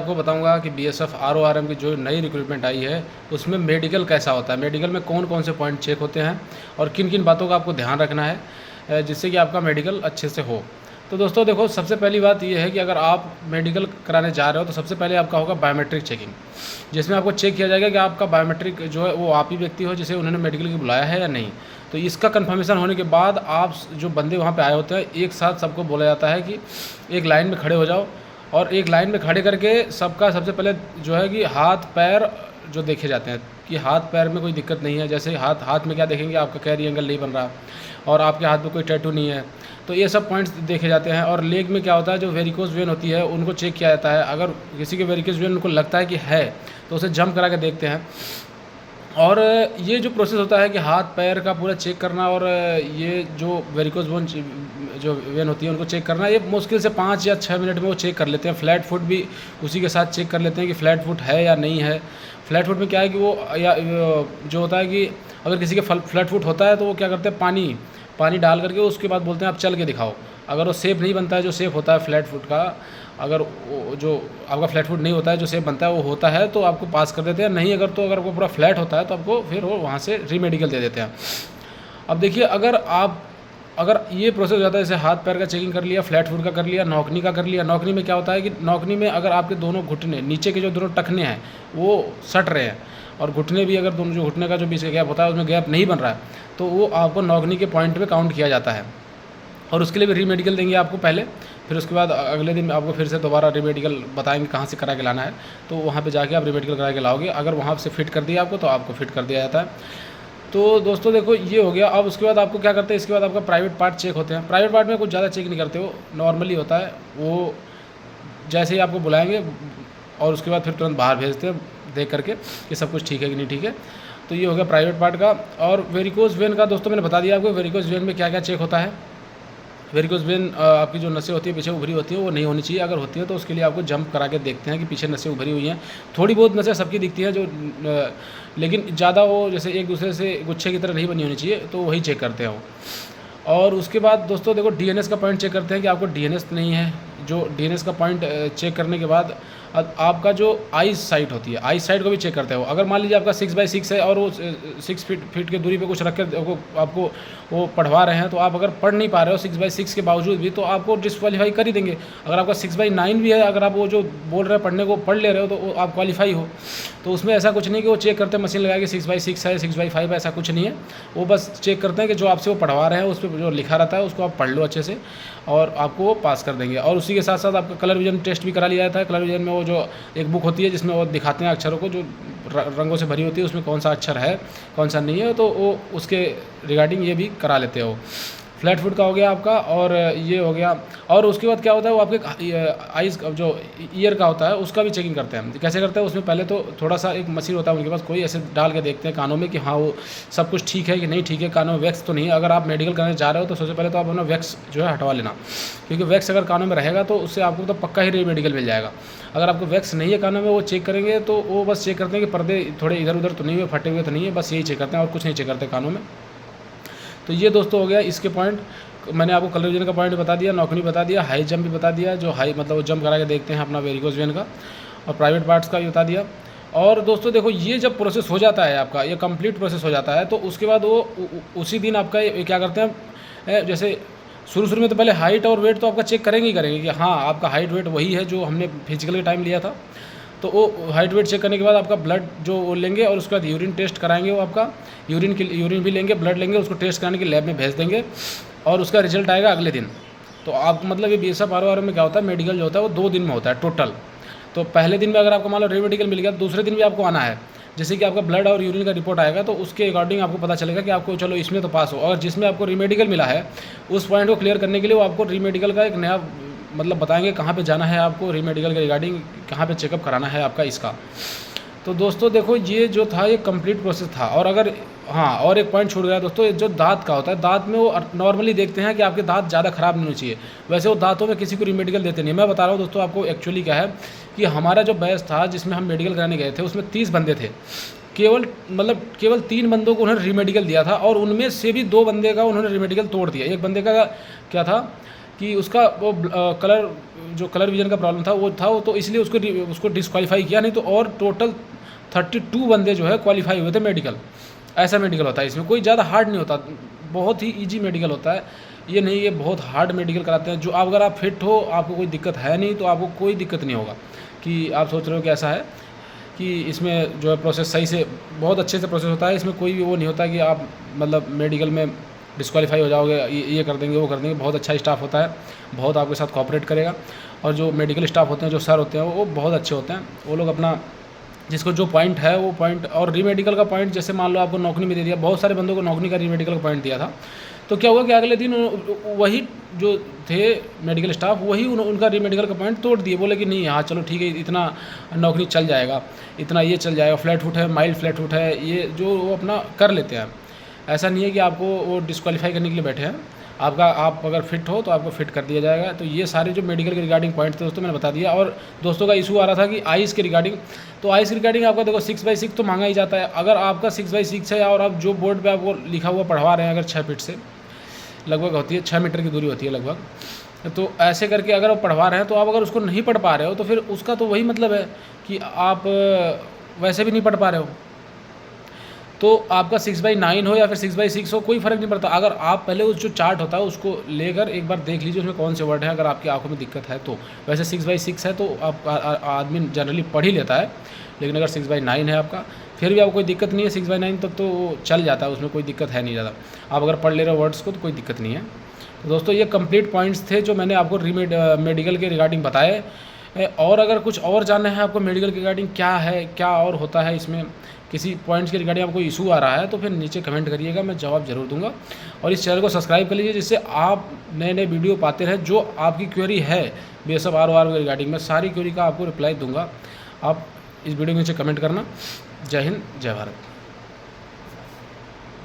आपको बताऊंगा कि बीएसएफ आरओआरएम की जो नई रिक्रूटमेंट आई है उसमें मेडिकल कैसा होता है, मेडिकल में कौन कौन से पॉइंट चेक होते हैं और किन किन बातों का आपको ध्यान रखना है जिससे कि आपका मेडिकल अच्छे से हो। तो दोस्तों देखो, सबसे पहली बात ये है कि अगर आप मेडिकल कराने जा रहे हो तो सबसे पहले आपका होगा बायोमेट्रिक चेकिंग, जिसमें आपको चेक किया जाएगा कि आपका बायोमेट्रिक जो है वो आप ही व्यक्ति हो जिसे उन्होंने मेडिकल के बुलाया है या नहीं। तो इसका कन्फर्मेशन होने के बाद आप जो बंदे वहाँ पे आए होते हैं एक साथ सबको बोला जाता है कि एक लाइन में खड़े हो जाओ, और एक लाइन में खड़े करके सबका सबसे पहले जो है कि हाथ पैर जो देखे जाते हैं कि हाथ पैर में कोई दिक्कत नहीं है। जैसे हाथ में क्या देखेंगे, आपका कैरी एंगल नहीं बन रहा और आपके हाथ में कोई टैटू नहीं है, तो ये सब पॉइंट्स देखे जाते हैं। और लेग में क्या होता है, जो वेरिकोज वेन होती है उनको चेक किया जाता है। अगर किसी के वेरिकोज वेन उनको लगता है कि है तो उसे जंप करा के देखते हैं। और ये जो प्रोसेस होता है कि हाथ पैर का पूरा चेक करना और ये जो वेरिकोज जो वेन होती है उनको चेक करना, ये मुश्किल से 5 या 6 मिनट में वो चेक कर लेते हैं। फ्लैट फुट भी उसी के साथ चेक कर लेते हैं कि फ्लैट फुट है या नहीं है। फ्लैट फुट में क्या है कि वो या जो होता है कि अगर किसी के फ्लैट फुट होता है तो वो क्या करते हैं, पानी डाल करके उसके बाद बोलते हैं आप चल के दिखाओ। अगर वो सेफ नहीं बनता है, जो सेफ होता है फ्लैट फुट का, अगर जो आपका फ्लैट फुट नहीं होता है, जो सेफ बनता है वो होता है तो आपको पास कर देते हैं। नहीं अगर तो अगर वो पूरा फ्लैट होता है तो आपको फिर वो वहाँ से रीमेडिकल दे देते हैं। अब देखिए, अगर ये प्रोसेस हो जाता है, जैसे हाथ पैर का चेकिंग कर लिया, फ्लैट फुट का कर लिया, नौकनी का कर लिया। नौकनी में क्या होता है कि नौकनी में अगर आपके दोनों घुटने नीचे के जो दोनों टखने हैं वो सट रहे हैं और घुटने भी अगर दोनों जो घुटने का जो बीच का गैप होता है उसमें गैप नहीं बन रहा है तो वो आपको नौकनी के पॉइंट पे काउंट किया जाता है। और उसके लिए भी रीमेडिकल देंगे आपको पहले, फिर उसके बाद अगले दिन आपको फिर से दोबारा रीमेडिकल बताएंगे कहाँ से करा के लाना है, तो वहाँ पे जाके आप रीमेडिकल करा के लाओगे। अगर वहाँ से फिट कर दिया आपको तो आपको फिट कर दिया जाता है। तो दोस्तों देखो, ये हो गया। अब उसके बाद आपको क्या करते हैं, इसके बाद आपका प्राइवेट पार्ट चेक होते हैं। प्राइवेट पार्ट में कुछ ज़्यादा चेक नहीं करते, वो नॉर्मली होता है। वो जैसे ही आपको बुलाएंगे और उसके बाद फिर तुरंत बाहर भेजते हैं देख करके कि सब कुछ ठीक है कि नहीं ठीक है। तो ये हो गया प्राइवेट पार्ट का। और वेरिकोज वेन का दोस्तों मैंने बता दिया आपको, वेरिकोज वेन में क्या क्या चेक होता है। वेरिकोज वेन आपकी जो नसें होती है पीछे उभरी होती है वो नहीं होनी चाहिए। अगर होती है तो उसके लिए आपको जंप करा के देखते हैं कि पीछे नसें उभरी हुई हैं। थोड़ी बहुत नसें सबकी दिखती हैं जो लेकिन ज़्यादा वो जैसे एक दूसरे से गुच्छे की तरह नहीं बनी होनी चाहिए, तो वही चेक करते हैं वो। और उसके बाद दोस्तों देखो, डीएनएस का पॉइंट चेक करते हैं कि आपको डीएनएस नहीं है। जो डीएनएस का पॉइंट चेक करने के बाद आपका जो आई साइट होती है, आई साइट को भी चेक करते हो। अगर मान लीजिए आपका 6x6 है और वो 6 फीट की दूरी पे कुछ रख कर आपको वो पढ़वा रहे हैं, तो आप अगर पढ़ नहीं पा रहे हो 6x6 के बावजूद भी, तो आपको डिस्क्वालीफाई कर ही देंगे। अगर आपका 6x9 भी है, अगर आप वो जो बोल रहे हैं पढ़ने को पढ़ ले रहे हो तो आप क्वालिफाई हो। तो उसमें ऐसा कुछ नहीं कि वो चेक करते हैं मशीन लगा के 6x6 है 6x5 ऐसा कुछ नहीं है। वो बस चेक करते हैं कि जो आपसे वो पढ़वा रहे हैं उस पर जो लिखा रहता है उसको आप पढ़ लो अच्छे से और आपको वो पास कर देंगे। और उसी के साथ साथ आपका कलर विजन टेस्ट भी करा लिया जाता है। कलर विजन में वो जो एक बुक होती है जिसमें वो दिखाते हैं अक्षरों को, जो रंगों से भरी होती है, उसमें कौन सा अक्षर है कौन सा नहीं है, तो वो उसके रिगार्डिंग ये भी करा लेते हो। फ्लैट फुट का हो गया आपका, और ये हो गया। और उसके बाद क्या होता है, वो आपके आइज़ जो ईयर का होता है उसका भी चेकिंग करते हैं। कैसे करते हैं, उसमें पहले तो थोड़ा सा एक मशीन होता है उनके पास, कोई ऐसे डाल के देखते हैं कानों में कि हाँ वो सब कुछ ठीक है कि नहीं ठीक है, कानों में वैक्स तो नहीं है। अगर आप मेडिकल कराने जा रहे हो तो सबसे पहले तो आप अपना वैक्स जो है हटवा लेना, क्योंकि वैक्स अगर कानों में रहेगा तो उससे आपको तो पक्का ही रीमेडिकल मिल जाएगा। अगर आपको वैक्स नहीं है कानों में, वो चेक करेंगे तो वो बस चेक करते हैं कि पर्दे थोड़े इधर उधर तो नहीं हुए, फटे हुए तो नहीं है, बस यही चेक करते हैं और कुछ नहीं चेक करते कानों में। तो ये दोस्तों हो गया इसके पॉइंट। मैंने आपको कलर विजन का पॉइंट बता दिया, नौकरी बता दिया, हाई जंप भी बता दिया, जो हाई मतलब वो जंप करा के देखते हैं अपना वेरिकोज वेन का, और प्राइवेट पार्ट्स का भी बता दिया। और दोस्तों देखो, ये जब प्रोसेस हो जाता है आपका, ये कंप्लीट प्रोसेस हो जाता है, तो उसके बाद वो उसी दिन आपका ये क्या करते हैं, जैसे शुरू में तो पहले हाइट और वेट तो आपका चेक करेंगे ही करेंगे कि हाँ आपका हाइट वेट वही है जो हमने फिजिकल के टाइम लिया था। तो वो हाइट वेट चेक करने के बाद आपका ब्लड जो वो लेंगे, और उसके बाद यूरिन टेस्ट कराएंगे। वो आपका यूरिन भी लेंगे, ब्लड लेंगे, उसको टेस्ट कराने के लैब में भेज देंगे और उसका रिजल्ट आएगा अगले दिन। तो आप मतलब ये बीएसएफ आरओआरएम में क्या होता है, मेडिकल जो होता है वो 2 दिन में होता है टोटल। तो पहले दिन में अगर आपको मान लो रीमेडिकल मिल गया, तो दूसरे दिन भी आपको आना है। जैसे कि आपका ब्लड और यूरिन का रिपोर्ट आएगा तो उसके अकॉर्डिंग आपको पता चलेगा कि आपको चलो इसमें तो पास हो। और जिसमें आपको रीमेडिकल मिला है उस पॉइंट को क्लियर करने के लिए वो आपको रीमेडिकल का एक नया मतलब बताएंगे कहाँ पे जाना है आपको, रीमेडिकल के रिगार्डिंग कहाँ पे चेकअप कराना है आपका इसका। तो दोस्तों देखो, ये जो था ये कंप्लीट प्रोसेस था। और अगर हाँ, और एक पॉइंट छूट गया दोस्तों, जो दांत का होता है, दांत में वो नॉर्मली देखते हैं कि आपके दांत ज़्यादा ख़राब नहीं होने चाहिए। वैसे वो दांतों में किसी को रीमेडिकल देते नहीं। मैं बता रहा हूँ दोस्तों आपको एक्चुअली क्या है कि हमारा जो बैच था जिसमें हम मेडिकल कराने गए थे उसमें 30 बंदे थे। केवल 3 बंदों को उन्होंने रीमेडिकल दिया था, और उनमें से भी 2 बंदे का उन्होंने रीमेडिकल तोड़ दिया। एक बंदे का क्या था कि उसका वो कलर जो कलर विजन का प्रॉब्लम था वो तो इसलिए उसको डिस्क्वालीफाई किया, नहीं तो और टोटल 32 बंदे जो है क्वालिफाई हुए थे मेडिकल। ऐसा मेडिकल होता है, इसमें कोई ज़्यादा हार्ड नहीं होता, बहुत ही ईजी मेडिकल होता है। ये नहीं ये बहुत हार्ड मेडिकल कराते हैं। जो अगर आप फिट हो, आपको कोई दिक्कत है नहीं, तो आपको कोई दिक्कत नहीं होगा कि आप सोच रहे हो कि ऐसा है कि इसमें जो है प्रोसेस सही से बहुत अच्छे से प्रोसेस होता है। इसमें कोई भी वो नहीं होता कि आप मतलब मेडिकल में डिस्क्वालीफाई हो जाओगे, ये कर देंगे वो कर देंगे। बहुत अच्छा स्टाफ होता है, बहुत आपके साथ कोऑपरेट करेगा। और जो मेडिकल स्टाफ होते हैं, जो सर होते हैं, वो बहुत अच्छे होते हैं। वो लोग अपना जिसको जो पॉइंट है वो पॉइंट, और रीमेडिकल का पॉइंट जैसे मान लो आपको नौकरी में दे दिया, बहुत सारे बंदों को नौकरी का रीमेडिकल का पॉइंट दिया था, तो क्या हुआ कि अगले दिन वही जो थे मेडिकल स्टाफ वही उनका रीमेडिकल का पॉइंट तोड़ दिए। बोले कि नहीं हाँ चलो ठीक है, इतना नौकरी चल जाएगा, इतना ये चल जाएगा, फ्लैट फुट है, माइल्ड फ्लैट फुट है, ये जो वो अपना कर लेते हैं। ऐसा नहीं है कि आपको वो डिस्क्वालीफाई करने के लिए बैठे हैं। आप अगर फिट हो तो आपको फिट कर दिया जाएगा। तो ये सारे जो मेडिकल के रिगार्डिंग पॉइंट थे दोस्तों मैंने बता दिया। और दोस्तों का इशू आ रहा था कि आइस के रिगार्डिंग, तो आइस रिगार्डिंग आपका देखो 6x6 तो मांगा ही जाता है। अगर आपका 6x6 है और आप जो बोर्ड पे आपको लिखा हुआ पढ़वा रहे हैं, अगर 6 फीट से लगभग होती है, 6 मीटर की दूरी होती है लगभग, तो ऐसे करके अगर आप पढ़वा रहे हैं, तो आप अगर उसको नहीं पढ़ पा रहे हो तो फिर उसका तो वही मतलब है कि आप वैसे भी नहीं पढ़ पा रहे हो। तो आपका 6x9 हो या फिर 6x6 हो, कोई फ़र्क नहीं पड़ता। अगर आप पहले उस जो चार्ट होता है उसको लेकर एक बार देख लीजिए उसमें कौन से वर्ड है, अगर आपकी आंखों में दिक्कत है तो। वैसे 6x6 है तो आप आदमी जनरली पढ़ ही लेता है, लेकिन अगर 6x9 है आपका, फिर भी आपको कोई दिक्कत नहीं है, 6x9 तक तो चल जाता है, उसमें कोई दिक्कत है नहीं ज़्यादा। आप अगर पढ़ ले रहे हो वर्ड्स को तो कोई दिक्कत नहीं है। तो दोस्तों ये कंप्लीट पॉइंट्स थे जो मैंने आपको मेडिकल के रिगार्डिंग बताए। और अगर कुछ और जानना है आपको मेडिकल के रिगार्डिंग क्या है, क्या और होता है इसमें, किसी पॉइंट्स के रिगार्डिंग आपको इशू आ रहा है, तो फिर नीचे कमेंट करिएगा, मैं जवाब ज़रूर दूंगा। और इस चैनल को सब्सक्राइब कर लीजिए जिससे आप नए नए वीडियो पाते रहें। जो आपकी क्वेरी है BSF ROR के रिगार्डिंग, मैं सारी क्वेरी का आपको रिप्लाई दूंगा। आप इस वीडियो के नीचे कमेंट करना। जय हिंद, जय भारत।